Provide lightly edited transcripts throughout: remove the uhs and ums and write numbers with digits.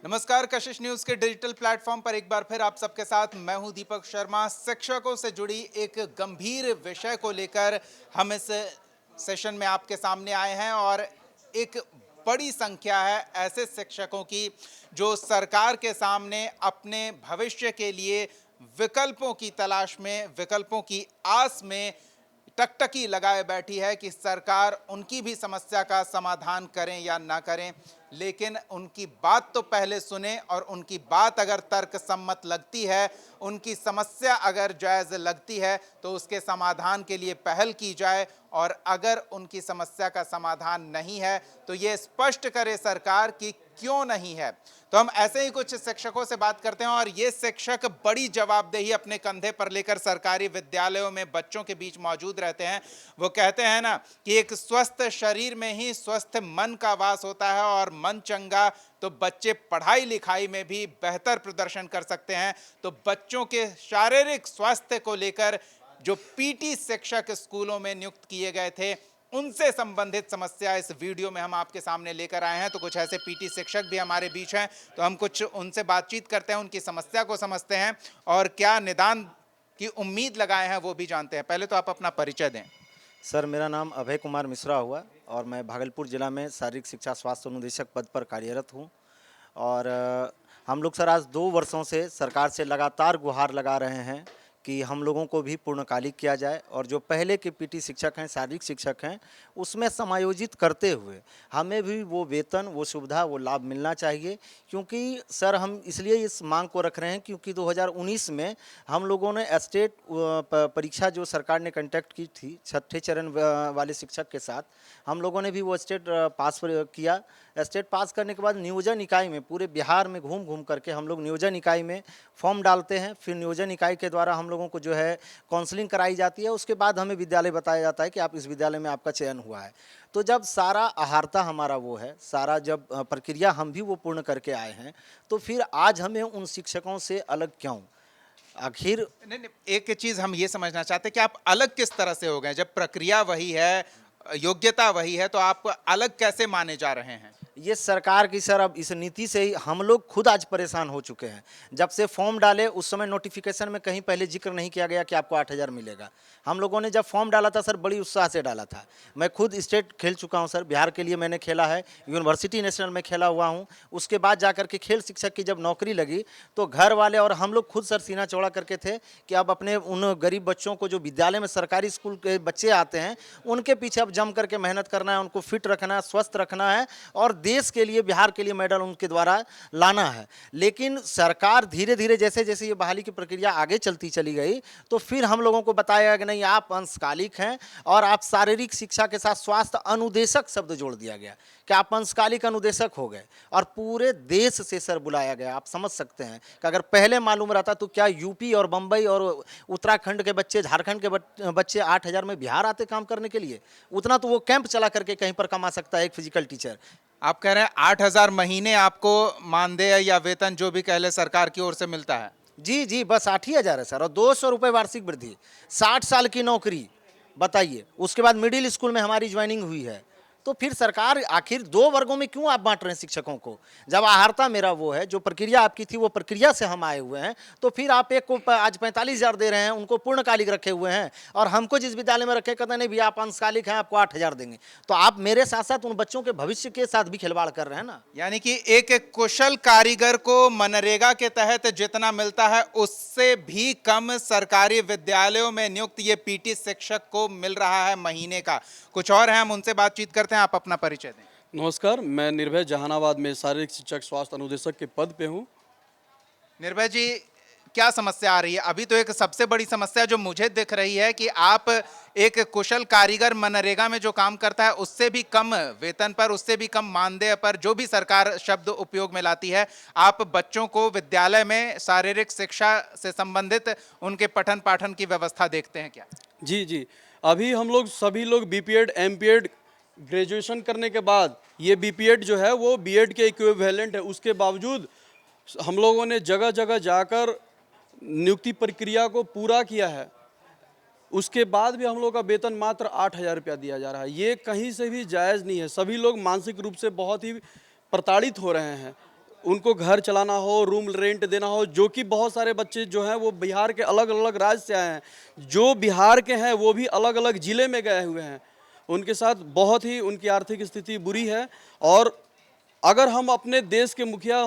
नमस्कार, कशिश न्यूज के digital platform पर एक बार फिर आप सबके साथ मैं हूं दीपक शर्मा। शिक्षकों से जुड़ी एक गंभीर विषय को लेकर हम इस सेशन में आपके सामने आए हैं और एक बड़ी संख्या है ऐसे शिक्षकों की जो सरकार के सामने अपने भविष्य के लिए विकल्पों की तलाश में, विकल्पों की आस में टकटकी लगाए बैठी है कि सरकार उनकी भी समस्या का समाधान करें या ना करें। लेकिन उनकी बात तो पहले सुने और उनकी बात अगर तर्क सम्मत लगती है, उनकी समस्या अगर जायज़ लगती है तो उसके समाधान के लिए पहल की जाए। और अगर उनकी समस्या का समाधान नहीं है तो ये स्पष्ट करे सरकार कि क्यों नहीं है। तो हम ऐसे ही कुछ शिक्षकों से बात करते हैं और ये शिक्षक बड़ी जवाबदेही अपने कंधे पर लेकर सरकारी विद्यालयों में बच्चों के बीच मौजूद रहते हैं। वो कहते हैं ना कि एक स्वस्थ शरीर में ही स्वस्थ मन का वास होता है और मन चंगा तो बच्चे पढ़ाई लिखाई में भी बेहतर प्रदर्शन कर सकते हैं। तो बच्चों के शारीरिक स्वास्थ्य को लेकर जो पीटी शिक्षक स्कूलों में नियुक्त किए गए थे, उनसे संबंधित समस्या इस वीडियो में हम आपके सामने लेकर आए हैं। तो कुछ ऐसे पीटी शिक्षक भी हमारे बीच हैं, तो हम कुछ उनसे बातचीत करते हैं, उनकी समस्या को समझते हैं और क्या निदान की उम्मीद लगाए हैं वो भी जानते हैं। पहले तो आप अपना परिचय दें। सर, मेरा नाम अभय कुमार मिश्रा हुआ और मैं भागलपुर जिला में शारीरिक शिक्षा स्वास्थ्य अनुदेशक पद पर कार्यरत हूँ। और हम लोग सर आज 2 वर्षों से सरकार से लगातार गुहार लगा रहे हैं कि हम लोगों को भी पूर्णकालिक किया जाए और जो पहले के पीटी शिक्षक हैं, शारीरिक शिक्षक हैं, उसमें समायोजित करते हुए हमें भी वो वेतन, वो सुविधा, वो लाभ मिलना चाहिए। क्योंकि सर हम इसलिए इस मांग को रख रहे हैं क्योंकि 2019 में हम लोगों ने स्टेट परीक्षा जो सरकार ने कंडक्ट की थी छठे चरण वाले शिक्षक के साथ, हम लोगों ने भी वो स्टेट पास किया। स्टेट पास करने के बाद नियोजन इकाई में पूरे बिहार में घूम घूम करके हम लोग नियोजन इकाई में फॉर्म डालते हैं। फिर नियोजन इकाई के द्वारा हम लोगों को जो है काउंसलिंग कराई जाती है। उसके बाद हमें विद्यालय बताया जाता है कि आप इस विद्यालय में आपका चयन हुआ है। तो जब सारा आहारता हमारा वो है, सारा जब प्रक्रिया हम भी वो पूर्ण करके आए हैं, तो फिर आज हमें उन शिक्षकों से अलग क्यों? आखिर नहीं, एक चीज हम ये समझना चाहते हैं कि आप अलग किस तरह से हो गए? जब प्रक्रिया वही है, योग्यता वही है, तो आप अलग कैसे माने जा रहे हैं? ये सरकार की सर अब इस नीति से ही हम लोग खुद आज परेशान हो चुके हैं। जब से फॉर्म डाले उस समय नोटिफिकेशन में कहीं पहले जिक्र नहीं किया गया कि आपको 8,000 मिलेगा। हम लोगों ने जब फॉर्म डाला था सर बड़ी उत्साह से डाला था। मैं खुद स्टेट खेल चुका हूं सर, बिहार के लिए मैंने खेला है, यूनिवर्सिटी नेशनल में खेला हुआ हूं। उसके बाद जाकर के खेल शिक्षक की जब नौकरी लगी तो घर वाले और हम लोग खुद सर सीना चौड़ा करके थे कि अब अपने उन गरीब बच्चों को जो विद्यालय में सरकारी स्कूल के बच्चे आते हैं उनके पीछे अब जम करके मेहनत करना है, उनको फिट रखना है, स्वस्थ रखना है और देश के लिए, बिहार के लिए मेडल उनके द्वारा लाना है। लेकिन सरकार धीरे धीरे जैसे जैसे ये बहाली की प्रक्रिया आगे चलती चली गई तो फिर हम लोगों को बताया कि नहीं आप अंशकालिक हैं और आप शारीरिक शिक्षा के साथ स्वास्थ्य अनुदेशक शब्द जोड़ दिया गया कि आप अंशकालिक अनुदेशक हो गए और पूरे देश से सर बुलाया गया। आप समझ सकते हैं कि अगर पहले मालूम रहता तो क्या यूपी और बम्बई और उत्तराखंड के बच्चे, झारखंड के बच्चे 8,000 में बिहार आते काम करने के लिए? उतना तो वो कैंप चला करके कहीं पर कमा सकता है एक फिजिकल टीचर। आप कह रहे हैं 8,000 महीने आपको मानदेय या वेतन जो भी कह ले सरकार की ओर से मिलता है? जी जी, बस 8,000 है सर और 200 रुपये वार्षिक वृद्धि, 60 साल की नौकरी, बताइए। उसके बाद मिडिल स्कूल में हमारी ज्वाइनिंग हुई है। तो फिर सरकार आखिर 2 वर्गों में क्यों आप बांट रहे हैं शिक्षकों को? जब आहारता मेरा वो है, जो प्रक्रिया आपकी थी वो प्रक्रिया से हम आए हुए हैं, तो फिर आप एक को आज 45,000 दे रहे हैं, उनको पूर्णकालिक रखे हुए हैं और हमको जिस विद्यालय में रखे कहते नहीं भैया आप अंशकालिक हैं, आपको 8,000 देंगे। तो आप मेरे साथ साथ उन बच्चों के भविष्य के साथ भी खिलवाड़ कर रहे हैं ना। यानी कि एक कुशल कारीगर को मनरेगा के तहत जितना मिलता है उससे भी कम सरकारी विद्यालयों में नियुक्त ये पीटी शिक्षक को मिल रहा है महीने का। कुछ और हैं, हम उनसे बातचीत करते हैं। आप अपना परिचय दें। नमस्कार, मैं निर्भय जहानाबाद में शारीरिक शिक्षक स्वास्थ्य अनुदेशक के पद पे हूँ। निर्भय जी, क्या समस्या आ रही है? अभी तो एक सबसे बड़ी समस्या जो मुझे दिख रही है कि आप एक कुशल कारीगर मनरेगा में जो काम करता है उससे भी कम वेतन पर, उससे भी कम मानदेय पर, जो भी सरकार शब्द उपयोग में लाती है, आप बच्चों को विद्यालय में शारीरिक शिक्षा से संबंधित उनके पठन पाठन की व्यवस्था देखते हैं क्या? जी जी, अभी हम लोग सभी लोग बीपीएड, एमपीएड ग्रेजुएशन करने के बाद ये बीपीएड जो है वो बीएड के इक्विवेलेंट है। उसके बावजूद हम लोगों ने जगह जगह जाकर नियुक्ति प्रक्रिया को पूरा किया है। उसके बाद भी हम लोग का वेतन मात्र 8,000 रुपया दिया जा रहा है। ये कहीं से भी जायज़ नहीं है। सभी लोग मानसिक रूप से बहुत ही प्रताड़ित हो रहे हैं। उनको घर चलाना हो, रूम रेंट देना हो, जो कि बहुत सारे बच्चे जो हैं वो बिहार के अलग अलग राज्य से आए हैं, जो बिहार के हैं वो भी अलग अलग ज़िले में गए हुए हैं, उनके साथ बहुत ही उनकी आर्थिक स्थिति बुरी है। और अगर हम अपने देश के मुखिया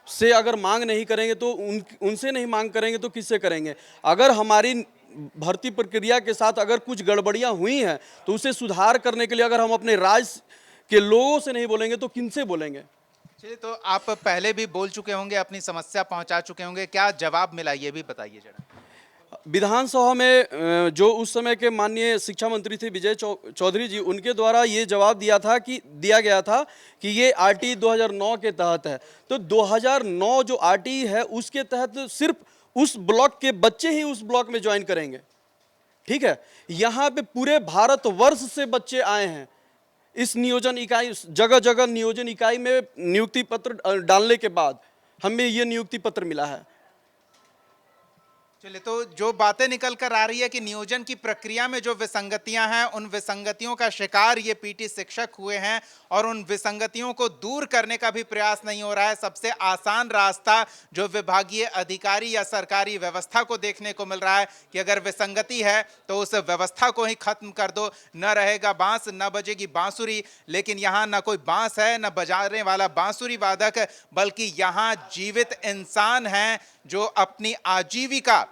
से अगर मांग नहीं करेंगे तो उनसे नहीं मांग करेंगे तो किससे करेंगे। अगर हमारी भर्ती प्रक्रिया के साथ अगर कुछ गड़बड़ियां हुई हैं तो उसे सुधार करने के लिए अगर हम अपने राज्य के लोगों से नहीं बोलेंगे तो किनसे बोलेंगे। चलिए, तो आप पहले भी बोल चुके होंगे, अपनी समस्या पहुंचा चुके होंगे, क्या जवाब मिला ये भी बताइए जरा। विधानसभा में जो उस समय के माननीय शिक्षा मंत्री थे विजय चौधरी जी, उनके द्वारा ये जवाब दिया गया था कि ये आरटी 2009 के तहत है। तो 2009 जो आरटी है उसके तहत सिर्फ उस ब्लॉक के बच्चे ही उस ब्लॉक में ज्वाइन करेंगे, ठीक है। यहाँ पे पूरे भारतवर्ष से बच्चे आए हैं। इस नियोजन इकाई, जगह जगह नियोजन इकाई में नियुक्ति पत्र डालने के बाद हमें ये नियुक्ति पत्र मिला है। चलिए, तो जो बातें निकल कर आ रही है कि नियोजन की प्रक्रिया में जो विसंगतियां हैं, उन विसंगतियों का शिकार ये पीटी शिक्षक हुए हैं और उन विसंगतियों को दूर करने का भी प्रयास नहीं हो रहा है। सबसे आसान रास्ता जो विभागीय अधिकारी या सरकारी व्यवस्था को देखने को मिल रहा है कि अगर विसंगति है तो उस व्यवस्था को ही खत्म कर दो। न रहेगा बांस, न बजेगी बांसुरी। लेकिन यहाँ न कोई बांस है, न बजाने वाला बांसुरी वादक, बल्कि यहाँ जीवित इंसान हैं जो अपनी आजीविका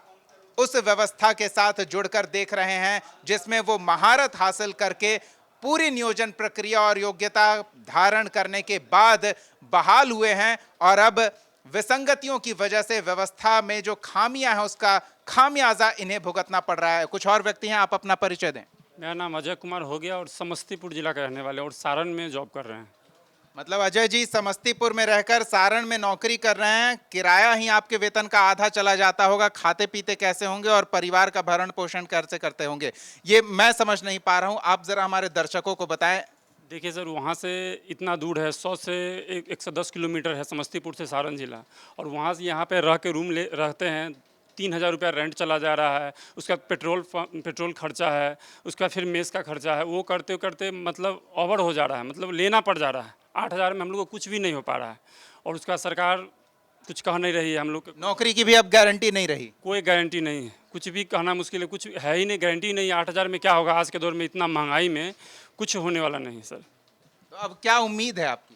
उस व्यवस्था के साथ जुड़कर देख रहे हैं, जिसमें वो महारत हासिल करके पूरी नियोजन प्रक्रिया और योग्यता धारण करने के बाद बहाल हुए हैं। और अब विसंगतियों की वजह से व्यवस्था में जो खामियां हैं उसका खामियाजा इन्हें भुगतना पड़ रहा है। कुछ और व्यक्ति हैं, आप अपना परिचय दें। मेरा नाम अजय कुमार हो गया और समस्तीपुर जिला के रहने वाले और सारण में जॉब कर रहे हैं। मतलब अजय जी समस्तीपुर में रहकर सारण में नौकरी कर रहे हैं, किराया ही आपके वेतन का आधा चला जाता होगा, खाते पीते कैसे होंगे और परिवार का भरण पोषण कैसे करते होंगे, ये मैं समझ नहीं पा रहा हूं। आप जरा हमारे दर्शकों को बताएं। देखिए सर, वहाँ से इतना दूर है, 100 से 110 किलोमीटर है समस्तीपुर से सारण जिला, और वहाँ से यहाँ पे रह के रूम रहते हैं। 3,000 रुपया रेंट चला जा रहा है, उसका पेट्रोल खर्चा है, उसका फिर मेस का खर्चा है, वो करते करते मतलब ओवर हो जा रहा है, मतलब लेना पड़ जा रहा है। 8,000 में हम लोग को कुछ भी नहीं हो पा रहा है और उसका सरकार कुछ कह नहीं रही है। हम लोग नौकरी की भी अब गारंटी नहीं रही, कोई गारंटी नहीं है, कुछ भी कहना मुश्किल है, कुछ है ही नहीं, गारंटी नहीं है। 8,000 में क्या होगा आज के दौर में, इतना महंगाई में कुछ होने वाला नहीं सर। तो अब क्या उम्मीद है आपकी?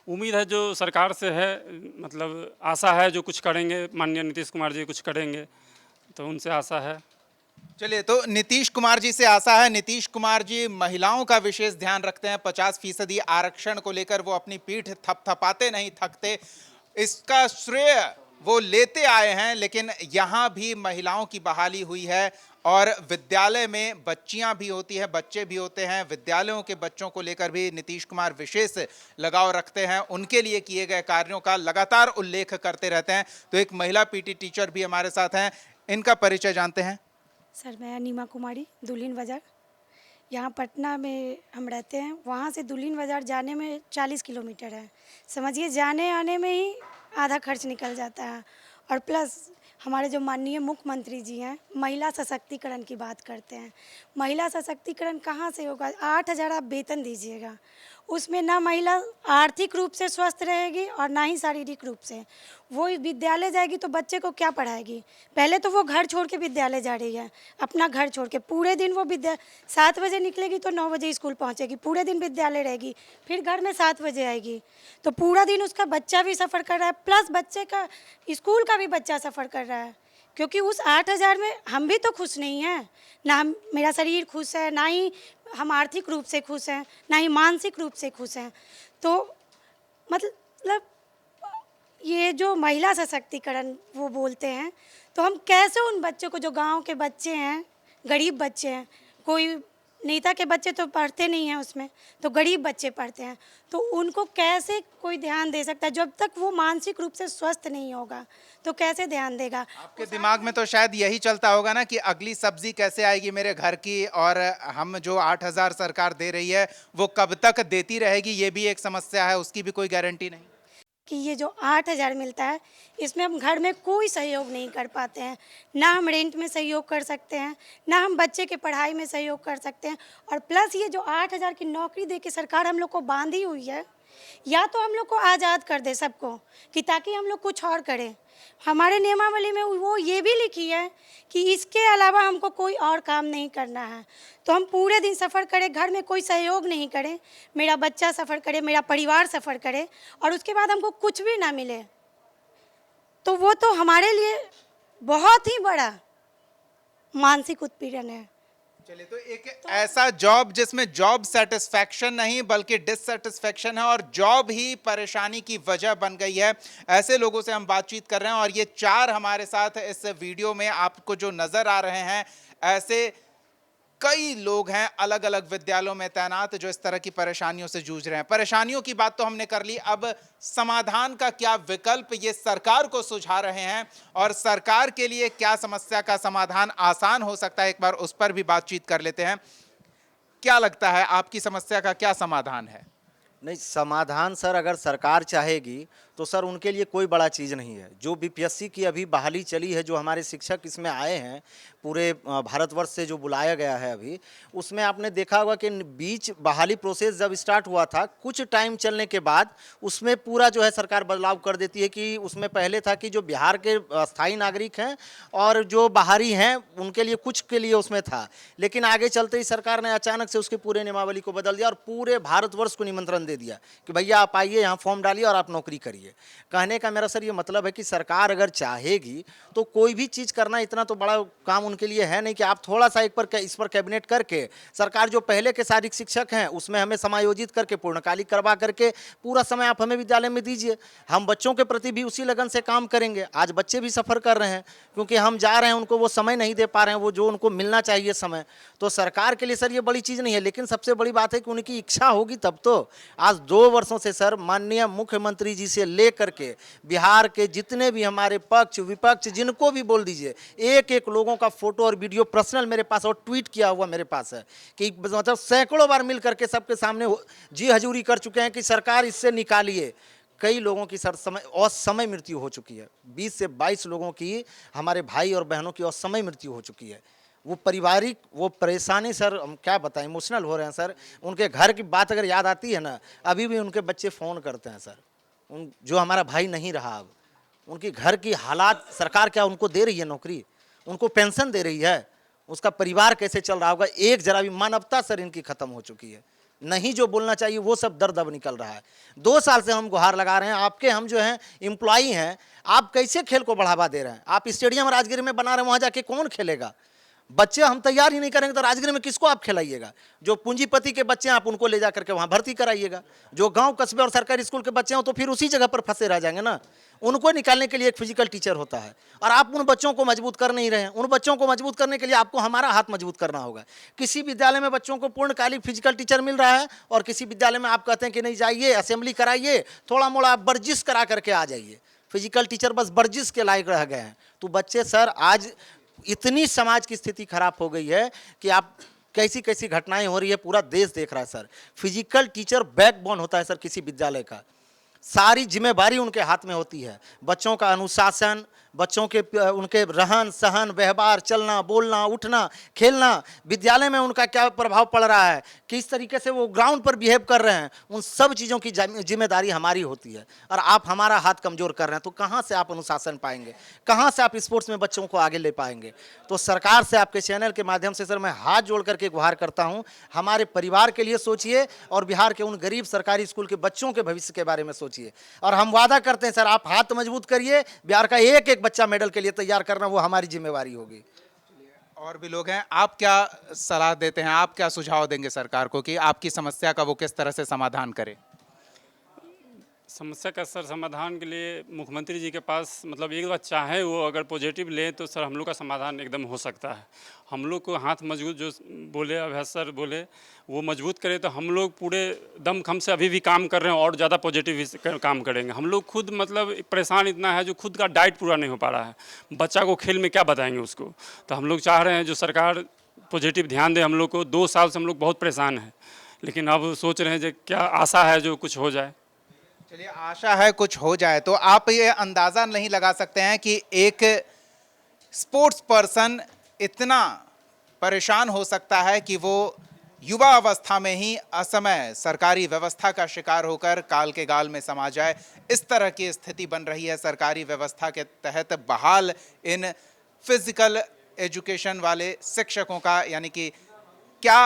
उम्मीद है जो सरकार से है, मतलब आशा है जो कुछ करेंगे, माननीय नीतीश कुमार जी कुछ करेंगे, तो उनसे आशा है। चलिए, तो नीतीश कुमार जी से आशा है। नीतीश कुमार जी महिलाओं का विशेष ध्यान रखते हैं। 50% आरक्षण को लेकर वो अपनी पीठ थपथपाते नहीं थकते, इसका श्रेय वो लेते आए हैं। लेकिन यहाँ भी महिलाओं की बहाली हुई है और विद्यालय में बच्चियां भी होती हैं, बच्चे भी होते हैं। विद्यालयों के बच्चों को लेकर भी नीतीश कुमार विशेष लगाव रखते हैं, उनके लिए किए गए कार्यों का लगातार उल्लेख करते रहते हैं। तो एक महिला पीटी टीचर भी हमारे साथ हैं, इनका परिचय जानते हैं। सर, मैं नीमा कुमारी, दुल्हिन बाज़ार, यहाँ पटना में हम रहते हैं। वहाँ से दुल्हिन बाज़ार जाने में 40 किलोमीटर है। समझिए जाने आने में ही आधा खर्च निकल जाता है। और प्लस हमारे जो माननीय मुख्यमंत्री जी हैं, महिला सशक्तिकरण की बात करते हैं। महिला सशक्तिकरण कहाँ से होगा? 8,000 आप वेतन दीजिएगा, उसमें ना महिला आर्थिक रूप से स्वस्थ रहेगी और ना ही शारीरिक रूप से। वो विद्यालय जाएगी तो बच्चे को क्या पढ़ाएगी? पहले तो वो घर छोड़ के विद्यालय जा रही है, अपना घर छोड़ के। पूरे दिन वो 7 बजे निकलेगी तो 9 बजे स्कूल पहुंचेगी, पूरे दिन विद्यालय रहेगी, फिर घर में 7 बजे आएगी। तो पूरा दिन उसका बच्चा भी सफ़र कर रहा है, प्लस बच्चे का स्कूल का भी बच्चा सफ़र कर रहा है। क्योंकि उस 8,000 में हम भी तो खुश नहीं हैं, ना मेरा शरीर खुश है, ना ही हम आर्थिक रूप से खुश हैं, ना ही मानसिक रूप से खुश हैं। तो मतलब ये जो महिला सशक्तिकरण वो बोलते हैं, तो हम कैसे उन बच्चों को, जो गांव के बच्चे हैं, गरीब बच्चे हैं, कोई नेता के बच्चे तो पढ़ते नहीं हैं उसमें, तो गरीब बच्चे पढ़ते हैं, तो उनको कैसे कोई ध्यान दे सकता है? जब तक वो मानसिक रूप से स्वस्थ नहीं होगा तो कैसे ध्यान देगा? आपके दिमाग में तो शायद यही चलता होगा ना कि अगली सब्जी कैसे आएगी मेरे घर की, और हम जो 8,000 सरकार दे रही है वो कब तक देती रहेगी, ये भी एक समस्या है, उसकी भी कोई गारंटी नहीं। कि ये जो 8,000 मिलता है, इसमें हम घर में कोई सहयोग नहीं कर पाते हैं। ना हम रेंट में सहयोग कर सकते हैं, ना हम बच्चे के पढ़ाई में सहयोग कर सकते हैं। और प्लस ये जो 8,000 की नौकरी दे के सरकार हम लोग को बांधी हुई है, या तो हम लोग को आज़ाद कर दे सबको, कि ताकि हम लोग कुछ और करें। हमारे नियमावली में वो ये भी लिखी है कि इसके अलावा हमको कोई और काम नहीं करना है। तो हम पूरे दिन सफ़र करें, घर में कोई सहयोग नहीं करें, मेरा बच्चा सफ़र करे, मेरा परिवार सफ़र करे, और उसके बाद हमको कुछ भी ना मिले, तो वो तो हमारे लिए बहुत ही बड़ा मानसिक उत्पीड़न है। चलिए, तो एक ऐसा जॉब जिसमें जॉब सेटिस्फैक्शन नहीं बल्कि डिससेटिस्फैक्शन है और जॉब ही परेशानी की वजह बन गई है, ऐसे लोगों से हम बातचीत कर रहे हैं। और ये 4 हमारे साथ इस वीडियो में आपको जो नजर आ रहे हैं, ऐसे कई लोग हैं अलग अलग विद्यालयों में तैनात जो इस तरह की परेशानियों से जूझ रहे हैं। परेशानियों की बात तो हमने कर ली, अब समाधान का क्या विकल्प ये सरकार को सुझा रहे हैं और सरकार के लिए क्या समस्या का समाधान आसान हो सकता है, एक बार उस पर भी बातचीत कर लेते हैं। क्या लगता है, आपकी समस्या का क्या समाधान है? नहीं, समाधान सर अगर सरकार चाहेगी तो सर उनके लिए कोई बड़ा चीज़ नहीं है। जो बीपीएससी की अभी बहाली चली है, जो हमारे शिक्षक इसमें आए हैं, पूरे भारतवर्ष से जो बुलाया गया है अभी, उसमें आपने देखा होगा कि बीच बहाली प्रोसेस जब स्टार्ट हुआ था, कुछ टाइम चलने के बाद उसमें पूरा जो है सरकार बदलाव कर देती है। कि उसमें पहले था कि जो बिहार के स्थायी नागरिक हैं और जो बाहरी हैं उनके लिए कुछ के लिए उसमें था, लेकिन आगे चलते ही सरकार ने अचानक से उसकी पूरे नियमावली को बदल दिया और पूरे भारतवर्ष को निमंत्रण दे दिया कि भैया आप आइए, यहाँ फॉर्म डालिए और आप नौकरी करिए। कहने का मेरा सर ये मतलब है कि सरकार अगर चाहेगी तो कोई भी चीज़ करना इतना तो बड़ा काम उनके लिए है नहीं कि आप थोड़ा सा इस पर कैबिनेट करके सरकार जो पहले के शारीरिक शिक्षक हैं उसमें हमें समायोजित करके पूर्णकालिक करवा करके पूरा समय आप हमें विद्यालय में दीजिए। हम बच्चों के प्रति भी उसी लगन से काम करेंगे। आज बच्चे भी सफ़र कर रहे हैं क्योंकि हम जा रहे हैं, उनको वो समय नहीं दे पा रहे हैं, वो जो उनको मिलना चाहिए समय। तो सरकार के लिए सर ये बड़ी चीज़ नहीं है, लेकिन सबसे बड़ी बात है कि उनकी इच्छा होगी तब तो। आज 2 वर्षों से सर माननीय मुख्यमंत्री जी से लेकर के बिहार के जितने भी हमारे पक्ष विपक्ष जिनको भी बोल दीजिए, एक एक लोगों का फोटो और वीडियो पर्सनल मेरे पास और ट्वीट किया हुआ मेरे पास है कि मतलब सैकड़ों बार मिल करके सबके सामने जी हजूरी कर चुके हैं कि सरकार इससे निकालिए। कई लोगों की सर असमय मृत्यु हो चुकी है, 20 से 22 लोगों की, हमारे भाई और बहनों की असमय मृत्यु हो चुकी है। वो पारिवारिक वो परेशानी सर हम क्या बताएं, इमोशनल हो रहे हैं सर। उनके घर की बात अगर याद आती है ना, अभी भी उनके बच्चे फ़ोन करते हैं सर, जो हमारा भाई नहीं रहा अब। उनकी घर की हालात, सरकार क्या उनको दे रही है नौकरी, उनको पेंशन दे रही है, उसका परिवार कैसे चल रहा होगा? एक जरा भी मानवता सर इनकी ख़त्म हो चुकी है। नहीं जो बोलना चाहिए वो सब दर्द अब निकल रहा है। 2 साल से हम गुहार लगा रहे हैं, आपके हम जो हैं एम्प्लॉई हैं, आप कैसे खेल को बढ़ावा दे रहे हैं? आप स्टेडियम राजगीर में बना रहे हैं, वहाँ जाके कौन खेलेगा? बच्चे हम तैयार ही नहीं करेंगे तो राजगीर में किसको आप खिलाइएगा? जो पूंजीपति के बच्चे हैं आप उनको ले जा करके वहाँ भर्ती कराइएगा। जो गांव कस्बे और सरकारी स्कूल के बच्चे हैं तो फिर उसी जगह पर फंसे रह जाएंगे ना। उनको निकालने के लिए एक फिजिकल टीचर होता है और आप उन बच्चों को मजबूत कर नहीं रहे हैं। उन बच्चों को मजबूत करने के लिए आपको हमारा हाथ मजबूत करना होगा। किसी विद्यालय में बच्चों को पूर्णकालिक फिजिकल टीचर मिल रहा है और किसी विद्यालय में आप कहते हैं कि नहीं जाइए, असेंबली कराइए, थोड़ा मोड़ा आप वर्जिश करा करके आ जाइए। फिजिकल टीचर बस वर्जिश के लायक रह गए हैं। तो बच्चे सर आज इतनी समाज की स्थिति खराब हो गई है कि आप कैसी कैसी घटनाएं हो रही है पूरा देश देख रहा है सर। फिजिकल टीचर बैकबोन होता है सर किसी विद्यालय का, सारी जिम्मेदारी उनके हाथ में होती है। बच्चों का अनुशासन, बच्चों के उनके रहन सहन, व्यवहार, चलना बोलना, उठना खेलना, विद्यालय में उनका क्या प्रभाव पड़ रहा है, किस तरीके से वो ग्राउंड पर बिहेव कर रहे हैं, उन सब चीज़ों की जिम्मेदारी हमारी होती है। और आप हमारा हाथ कमज़ोर कर रहे हैं तो कहाँ से आप अनुशासन पाएंगे, कहाँ से आप स्पोर्ट्स में बच्चों को आगे ले पाएंगे? तो सरकार से आपके चैनल के माध्यम से सर मैं हाथ जोड़ करके गुहार करता हूँ, हमारे परिवार के लिए सोचिए और बिहार के उन गरीब सरकारी स्कूल के बच्चों के भविष्य के बारे में सोचिए। और हम वादा करते हैं सर, आप हाथ मजबूत करिए, बिहार का एक एक बच्चा मेडल के लिए तैयार करना वो हमारी जिम्मेवारी होगी। और भी लोग हैं, आप क्या सलाह देते हैं, आप क्या सुझाव देंगे सरकार को कि आपकी समस्या का वो किस तरह से समाधान करे? समस्या का सर समाधान के लिए मुख्यमंत्री जी के पास मतलब एक बार चाहे वो अगर पॉजिटिव लें तो सर हम लोग का समाधान एकदम हो सकता है। हम लोग को हाथ मजबूत जो बोले अभ्यास सर बोले वो मजबूत करे तो हम लोग पूरे दमखम से अभी भी काम कर रहे हैं और ज़्यादा पॉजिटिव काम करेंगे। हम लोग खुद मतलब परेशान इतना है जो खुद का डाइट पूरा नहीं हो पा रहा है, बच्चा को खेल में क्या बताएंगे उसको। तो हम लोग चाह रहे हैं जो सरकार पॉजिटिव ध्यान दे हम लोग को। 2 साल से हम लोग बहुत परेशान हैं, लेकिन अब सोच रहे हैं जो क्या आशा है जो कुछ हो जाए। चलिए, आशा है कुछ हो जाए। तो आप ये अंदाजा नहीं लगा सकते हैं कि एक स्पोर्ट्स पर्सन इतना परेशान हो सकता है कि वो युवा अवस्था में ही असमय सरकारी व्यवस्था का शिकार होकर काल के गाल में समा जाए। इस तरह की स्थिति बन रही है सरकारी व्यवस्था के तहत बहाल इन फिजिकल एजुकेशन वाले शिक्षकों का। यानी कि क्या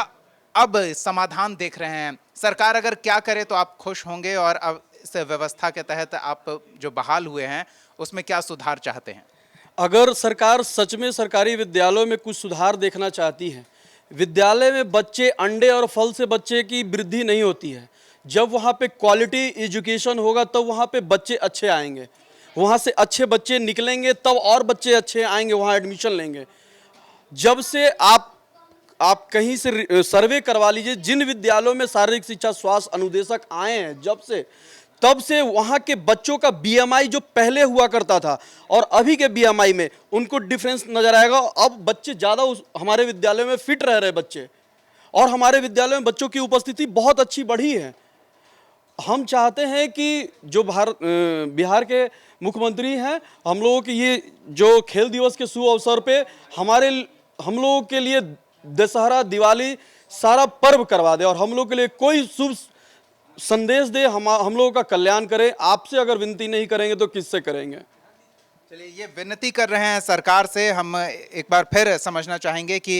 अब समाधान देख रहे हैं सरकार? अगर क्या करे तो आप खुश होंगे, और अब इस व्यवस्था के तहत आप जो बहाल हुए हैं उसमें क्या सुधार चाहते हैं? अगर सरकार सच में सरकारी विद्यालयों में कुछ सुधार देखना चाहती है, विद्यालय में बच्चे अंडे और फल से बच्चे की वृद्धि नहीं होती है। जब वहाँ पे क्वालिटी एजुकेशन होगा तब वहाँ पे बच्चे अच्छे आएंगे, वहाँ से अच्छे बच्चे निकलेंगे तब और बच्चे अच्छे आएंगे, वहाँ एडमिशन लेंगे। जब से आप कहीं से सर्वे करवा लीजिए, जिन विद्यालयों में शारीरिक शिक्षा स्वास्थ्य अनुदेशक आए हैं तब से वहाँ के बच्चों का बीएमआई जो पहले हुआ करता था और अभी के बीएमआई में उनको डिफरेंस नजर आएगा। अब बच्चे ज़्यादा हमारे विद्यालय में फिट रह रहे बच्चे, और हमारे विद्यालय में बच्चों की उपस्थिति बहुत अच्छी बढ़ी है। हम चाहते हैं कि जो बिहार के मुख्यमंत्री हैं, हम लोगों के ये जो खेल दिवस के शुभ अवसर पे हम लोगों के लिए दशहरा दिवाली सारा पर्व करवा दे और हम लोग के लिए कोई शुभ संदेश दे, हम लोगों का कल्याण करें। आपसे अगर विनती नहीं करेंगे तो किससे करेंगे? चलिए, ये विनती कर रहे हैं सरकार से। हम एक बार फिर समझना चाहेंगे कि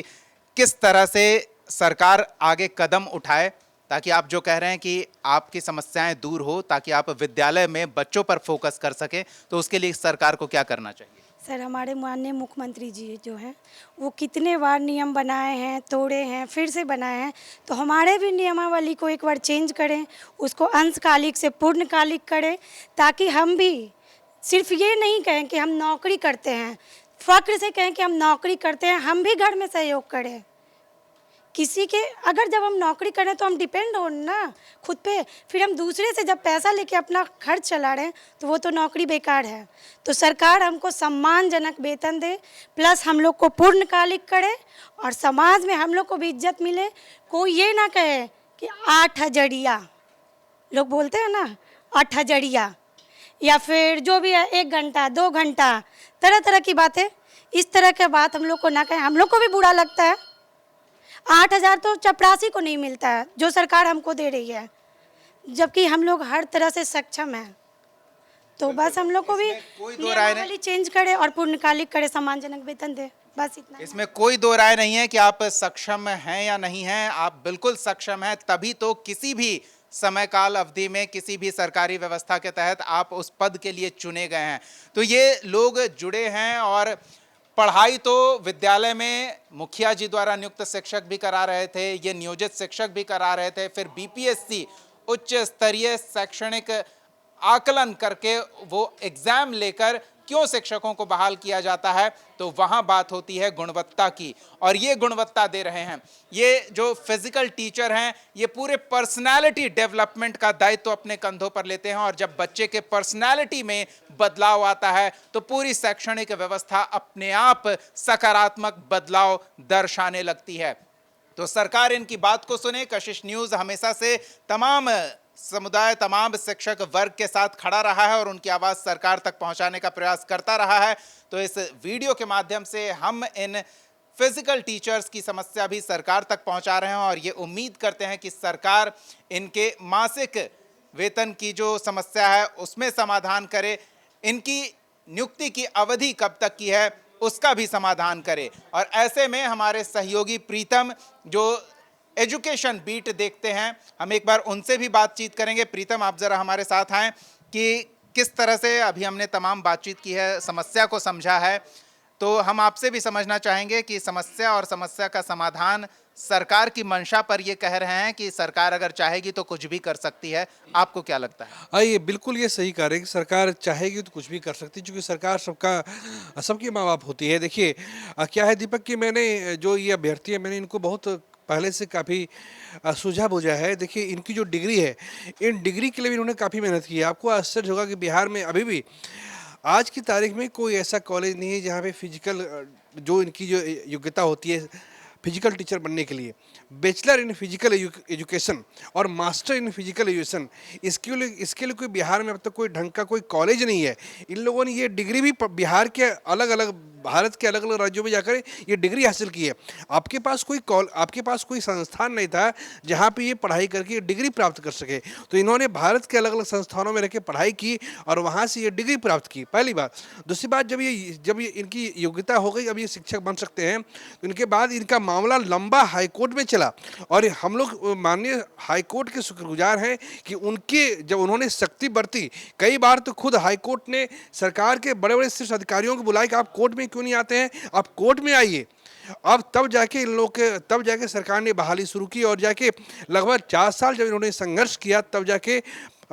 किस तरह से सरकार आगे कदम उठाए ताकि आप जो कह रहे हैं कि आपकी समस्याएं दूर हो, ताकि आप विद्यालय में बच्चों पर फोकस कर सकें, तो उसके लिए सरकार को क्या करना चाहिए? सर, हमारे माननीय मुख्यमंत्री जी जो हैं वो कितने बार नियम बनाए हैं, तोड़े हैं, फिर से बनाए हैं। तो हमारे भी नियमावली को एक बार चेंज करें, उसको अंशकालिक से पूर्णकालिक करें, ताकि हम भी सिर्फ ये नहीं कहें कि हम नौकरी करते हैं, फ़ख्र से कहें कि हम नौकरी करते हैं, हम भी घर में सहयोग करें। किसी के अगर जब हम नौकरी करें तो हम डिपेंड हो ना खुद पे, फिर हम दूसरे से जब पैसा लेके अपना खर्च चला रहे हैं तो वो तो नौकरी बेकार है। तो सरकार हमको सम्मानजनक वेतन दे, प्लस हम लोग को पूर्णकालिक करे और समाज में हम लोग को भी इज्जत मिले। कोई ये ना कहे कि 8,000 लोग बोलते हैं ना, 8,000 या फिर जो भी है 1 घंटा 2 घंटा, तरह तरह की बातें, इस तरह के बात हम लोग को ना कहें। हम लोग को भी बुरा लगता है। 8,000 तो चपरासी को नहीं मिलता है जो सरकार हमको दे रही है, जबकि हम लोग हर तरह से सक्षम हैं। तो बस हम लोग को भी नियमावली चेंज करे और पूर्णकालिक करे, सम्मानजनक वेतन दे, बस इतना। इसमें कोई दो राय नहीं है कि आप सक्षम हैं या नहीं हैं। आप बिल्कुल सक्षम हैं, तभी तो किसी भी समय काल अवधि में किसी भी सरकारी व्यवस्था के तहत आप उस पद के लिए चुने गए हैं। तो ये लोग जुड़े हैं, और पढ़ाई तो विद्यालय में मुखिया जी द्वारा नियुक्त शिक्षक भी करा रहे थे, ये नियोजित शिक्षक भी करा रहे थे, फिर बीपीएससी उच्च स्तरीय शैक्षणिक आकलन करके वो एग्जाम लेकर क्यों शिक्षकों को बहाल किया जाता है, तो वहाँ बात होती है गुणवत्ता की, और ये गुणवत्ता दे रहे हैं। ये जो फिजिकल टीचर हैं, ये पूरे पर्सनालिटी डेवलपमेंट का दायित्व अपने कंधों पर लेते हैं, और जब बच्चे के पर्सनालिटी में बदलाव आता है तो पूरी शैक्षणिक व्यवस्था अपने आप सकारात्मक बदलाव दर्शाने लगती है। तो सरकार इनकी बात को सुने। कशिश न्यूज़ हमेशा से तमाम समुदाय, तमाम शिक्षक वर्ग के साथ खड़ा रहा है और उनकी आवाज़ सरकार तक पहुंचाने का प्रयास करता रहा है। तो इस वीडियो के माध्यम से हम इन फिजिकल टीचर्स की समस्या भी सरकार तक पहुंचा रहे हैं, और ये उम्मीद करते हैं कि सरकार इनके मासिक वेतन की जो समस्या है उसमें समाधान करे, इनकी नियुक्ति की अवधि कब तक की है उसका भी समाधान करे। और ऐसे में हमारे सहयोगी प्रीतम जो एजुकेशन बीट देखते हैं, हम एक बार उनसे भी बातचीत करेंगे। प्रीतम, आप ज़रा हमारे साथ आएँ कि किस तरह से अभी हमने तमाम बातचीत की है, समस्या को समझा है, तो हम आपसे भी समझना चाहेंगे कि समस्या और समस्या का समाधान सरकार की मंशा पर ये कह रहे हैं कि सरकार अगर चाहेगी तो कुछ भी कर सकती है। आपको क्या लगता है? ये बिल्कुल ये सही कह रहे हैं कि सरकार चाहेगी तो कुछ भी कर सकती है, क्योंकि सरकार सबकी माँ बाप होती है। देखिए क्या है दीपक, कि मैंने जो ये अभ्यर्थी है, मैंने इनको बहुत पहले से काफ़ी सूझा बूझा है। देखिए इनकी जो डिग्री है, इन डिग्री के लिए भी इन्होंने काफ़ी मेहनत की है। आपको आश्चर्य होगा कि बिहार में अभी भी आज की तारीख में कोई ऐसा कॉलेज नहीं है जहाँ पे फिजिकल जो इनकी जो योग्यता होती है फिजिकल टीचर बनने के लिए, बैचलर इन फिजिकल एजुकेशन और मास्टर इन फिजिकल एजुकेशन, इसके लिए कोई बिहार में अब तक कोई ढंग का कोई कॉलेज नहीं है। इन लोगों ने ये डिग्री भी बिहार के अलग अलग, भारत के अलग अलग राज्यों में जाकर ये डिग्री हासिल की है। आपके पास कोई संस्थान नहीं था जहाँ पे ये पढ़ाई करके ये डिग्री प्राप्त कर सके, तो इन्होंने भारत के अलग अलग संस्थानों में रह के पढ़ाई की और वहाँ से ये डिग्री प्राप्त की, पहली बात। दूसरी बात, जब ये इनकी योग्यता हो गई, अब ये शिक्षक बन सकते हैं, तो इनके बाद इनका मामला लंबा हाईकोर्ट में चला और हम लोग माननीय हाईकोर्ट के शुक्रगुजार हैं कि जब उन्होंने सख्ती बरती, कई बार तो खुद हाईकोर्ट ने सरकार के बड़े बड़े शीर्ष अधिकारियों को बुलाया कि आप कोर्ट में क्यों नहीं आते हैं, आप कोर्ट में आइए। अब तब जाके सरकार ने बहाली शुरू की और जाके लगभग 4 साल जब इन्होंने संघर्ष किया, तब जाके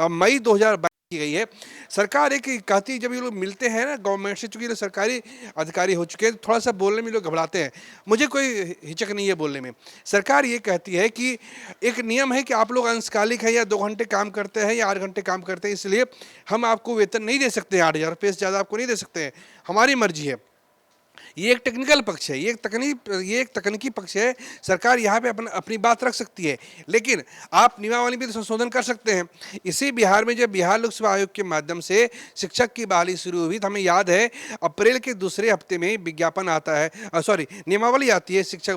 मई 2022 की गई है। सरकार एक कहती है, जब ये लोग मिलते हैं ना गवर्नमेंट से, चूंकि ये सरकारी अधिकारी हो चुके हैं, थोड़ा सा बोलने में लोग घबराते हैं। मुझे कोई हिचक नहीं है बोलने में। सरकार ये कहती है कि एक नियम है कि आप लोग अंशकालिक हैं या 2 घंटे काम करते हैं या 8 घंटे काम करते हैं, इसलिए हम आपको वेतन नहीं दे सकते हैं, 8,000 रुपये से ज़्यादा आपको नहीं दे सकते हैं, हमारी मर्जी है। ये एक टेक्निकल पक्ष है, ये एक तकनीकी पक्ष है। सरकार यहाँ पे अपनी बात रख सकती है, लेकिन आप नियमावली में तो संशोधन कर सकते हैं। इसी बिहार में जब बिहार लोक सेवा आयोग के माध्यम से शिक्षक की बहाली शुरू हुई, तो हमें याद है अप्रैल के दूसरे हफ्ते में विज्ञापन आता है, नियमावली आती है शिक्षक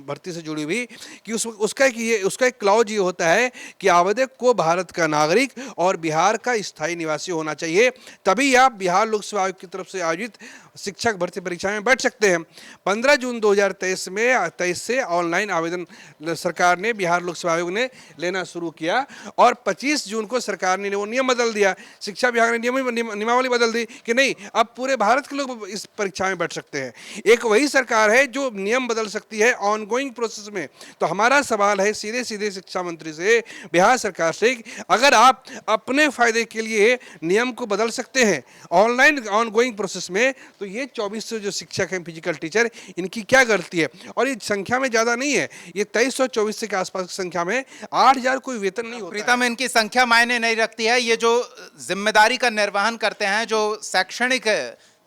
भर्ती से जुड़ी हुई, कि उसका एक क्लॉज ये होता है कि आवेदक को भारत का नागरिक और बिहार का स्थायी निवासी होना चाहिए, तभी आप बिहार लोक सेवा आयोग की तरफ से आयोजित शिक्षक भर्ती परीक्षा में बैठ सकते हैं। 15 जून 2023 से ऑनलाइन आवेदन सरकार ने, बिहार लोक सेवा आयोग ने लेना शुरू किया और 25 जून को सरकार ने वो नियम बदल दिया, शिक्षा विभाग ने नियमावली बदल दी कि नहीं, अब पूरे भारत के लोग इस परीक्षा में बैठ सकते हैं। एक वही सरकार है जो नियम बदल सकती है ऑनगोइंग प्रोसेस में। तो हमारा सवाल है सीधे शिक्षा मंत्री से, बिहार सरकार से, अगर आप अपने फायदे के लिए नियम को बदल सकते हैं ऑनलाइन ऑनगोइंग प्रोसेस में, तो ये 2400 जो शिक्षक हैं फिजिकल टीचर, इनकी क्या गलती है? और ये संख्या में ज़्यादा नहीं है, ये 2324 के आसपास की संख्या में 8,000 कोई वेतन नहीं होता। प्रीतम, इनकी संख्या मायने नहीं रखती है, ये जो जिम्मेदारी का निर्वहन करते हैं, जो शैक्षणिक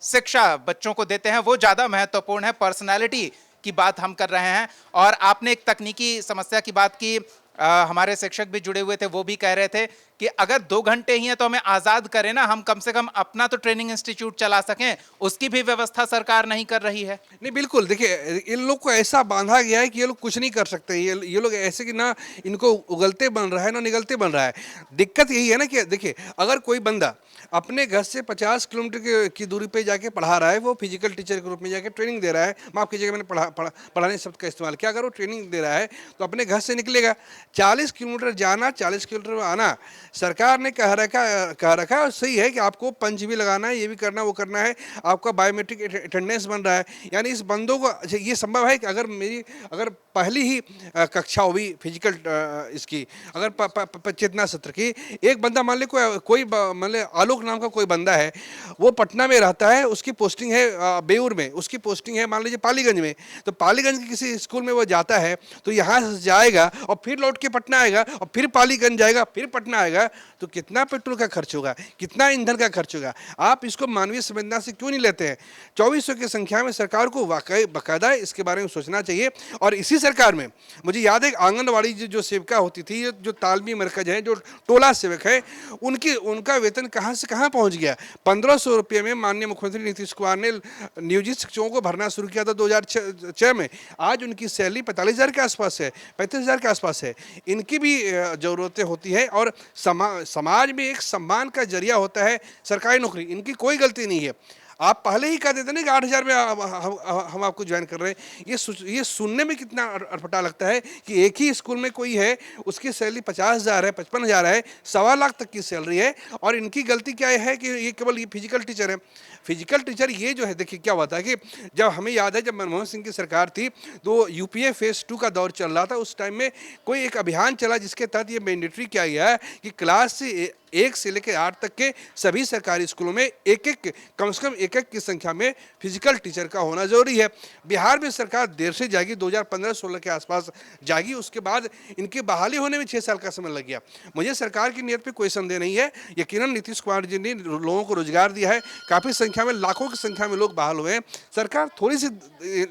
शिक्षा बच्चों को देते हैं, वो ज़्यादा महत्वपूर्ण है। पर्सनैलिटी की बात हम कर रहे हैं। और आपने एक तकनीकी समस्या की बात की, हमारे शिक्षक भी जुड़े हुए थे, वो भी कह रहे थे कि अगर 2 घंटे ही हैं तो हमें आज़ाद करें ना, हम कम से कम अपना तो ट्रेनिंग इंस्टीट्यूट चला सकें, उसकी भी व्यवस्था सरकार नहीं कर रही है। नहीं, बिल्कुल, देखिए इन लोग को ऐसा बांधा गया है कि ये लोग कुछ नहीं कर सकते। ये लोग ऐसे कि ना इनको उगलते बन रहा है ना निगलते बन रहा है। दिक्कत यही है ना कि देखिए, अगर कोई बंदा अपने घर से 50 किलोमीटर की दूरी पे जाके पढ़ा रहा है, वो फिजिकल टीचर के रूप में जाके ट्रेनिंग दे रहा है, माफ़ कीजिएगा मैंने पढ़ाने शब्द का इस्तेमाल किया, अगर वो ट्रेनिंग दे रहा है तो अपने घर से निकलेगा 40 किलोमीटर जाना, 40 किलोमीटर आना। सरकार ने कह रखा है, सही है कि आपको पंच भी लगाना है, ये भी करना, वो करना है, आपका बायोमेट्रिक अटेंडेंस बन रहा है। यानी इस बंदों को ये संभव है कि अगर पहली ही कक्षा हुई फिजिकल इसकी, अगर चेतना सत्र की, एक बंदा मान ले कोई मान ले आलोक नाम का कोई बंदा है, वो पटना में रहता है, उसकी पोस्टिंग है बेऊर में, उसकी पोस्टिंग है मान लीजिए पालीगंज में, तो पालीगंज के किसी स्कूल में वो जाता है, तो यहाँ से जाएगा और फिर लौट के पटना आएगा और फिर पालीगंज जाएगा, फिर पटना आएगा, तो कितना पेट्रोल का खर्च होगा, कितना ईंधन का खर्च होगा? आप इसको मानवीय संवेदना से क्यों नहीं लेते हैं? 2400 की संख्या में सरकार को वाकई बाकायदा इसके बारे में सोचना चाहिए। और इसी सरकार में मुझे याद है आंगनवाड़ी जो सेविका होती थी, जो तालमी मरकज है, जो टोला सेवक है, उनका वेतन कहाँ से कहाँ पहुँच गया। 1500 रुपये में माननीय मुख्यमंत्री नीतीश कुमार ने नियोजित शिक्षकों को भरना शुरू किया था 2006 में। आज उनकी सैलरी 45,000 के आसपास है, 35,000 के आसपास है। इनकी भी ज़रूरतें होती है और समाज में एक सम्मान का जरिया होता है सरकारी नौकरी। इनकी कोई गलती नहीं है। आप पहले ही कह देते ना कि 8,000 में हम आपको ज्वाइन कर रहे हैं। ये सुनने में कितना अटपटा लगता है कि एक ही स्कूल में कोई है, उसकी सैलरी 50,000 है, 55,000 है, 1.25 लाख तक की सैलरी है, और इनकी गलती क्या है कि ये केवल ये फिजिकल टीचर है। फिजिकल टीचर ये जो है, देखिए क्या हुआ था कि जब हमें याद है जब मनमोहन सिंह की सरकार थी तो यूपीए फेज़ 2 का दौर चल रहा था। उस टाइम में कोई एक अभियान चला जिसके तहत ये मैंडेटरी किया गया है कि क्लास 1 से लेकर 8 तक के सभी सरकारी स्कूलों में कम से कम एक की संख्या में फिजिकल टीचर का होना जरूरी है। बिहार में सरकार देर से जाएगी, 2015-16 के आसपास जाएगी, उसके बाद इनकी बहाली होने में 6 साल का समय लग गया। मुझे सरकार की नीयत पे कोई संदेह नहीं है। यकीनन नीतीश कुमार जी ने लोगों को रोजगार दिया है, काफ़ी संख्या में, लाखों की संख्या में लोग बहाल हुए हैं। सरकार थोड़ी सी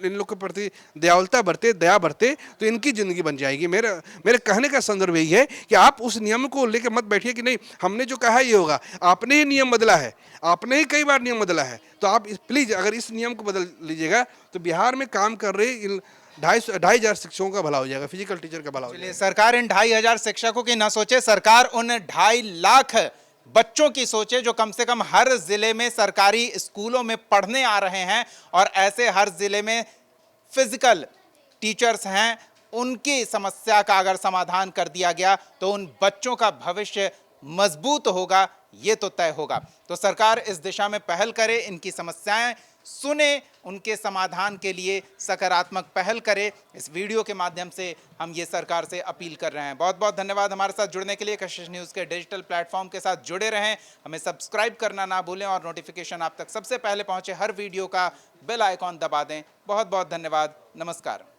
इन लोग के प्रति दयालुता बरते, दया बरते, तो इनकी ज़िंदगी बन जाएगी। मेरे कहने का संदर्भ यही है कि आप उस नियम को लेकर मत बैठिए कि नहीं हमने जो कहा ये होगा। आपने ही नियम बदला है, आपने ही कई बार नियम बदला है, तो आप प्लीज़ अगर इस नियम को बदल लीजिएगा तो बिहार में काम कर रहे इन 2,500 शिक्षकों का भला हो जाएगा, फिजिकल टीचर का भला हो जाएगा। सरकार इन 2,500 शिक्षकों की ना सोचे, सरकार उन 2.5 लाख बच्चों की सोचे जो कम से कम हर जिले में सरकारी स्कूलों में पढ़ने आ रहे हैं, और ऐसे हर जिले में फिजिकल टीचर्स हैं। उनकी समस्या का अगर समाधान कर दिया गया तो उन बच्चों का भविष्य मजबूत होगा, ये तो तय होगा। तो सरकार इस दिशा में पहल करे, इनकी समस्याएं सुने, उनके समाधान के लिए सकारात्मक पहल करे। इस वीडियो के माध्यम से हम ये सरकार से अपील कर रहे हैं। बहुत बहुत धन्यवाद हमारे साथ जुड़ने के लिए। कशिश न्यूज़ के डिजिटल प्लेटफॉर्म के साथ जुड़े रहें, हमें सब्सक्राइब करना ना भूलें और नोटिफिकेशन आप तक सबसे पहले पहुंचे हर वीडियो का बेल आइकॉन दबा दें। बहुत बहुत धन्यवाद। नमस्कार।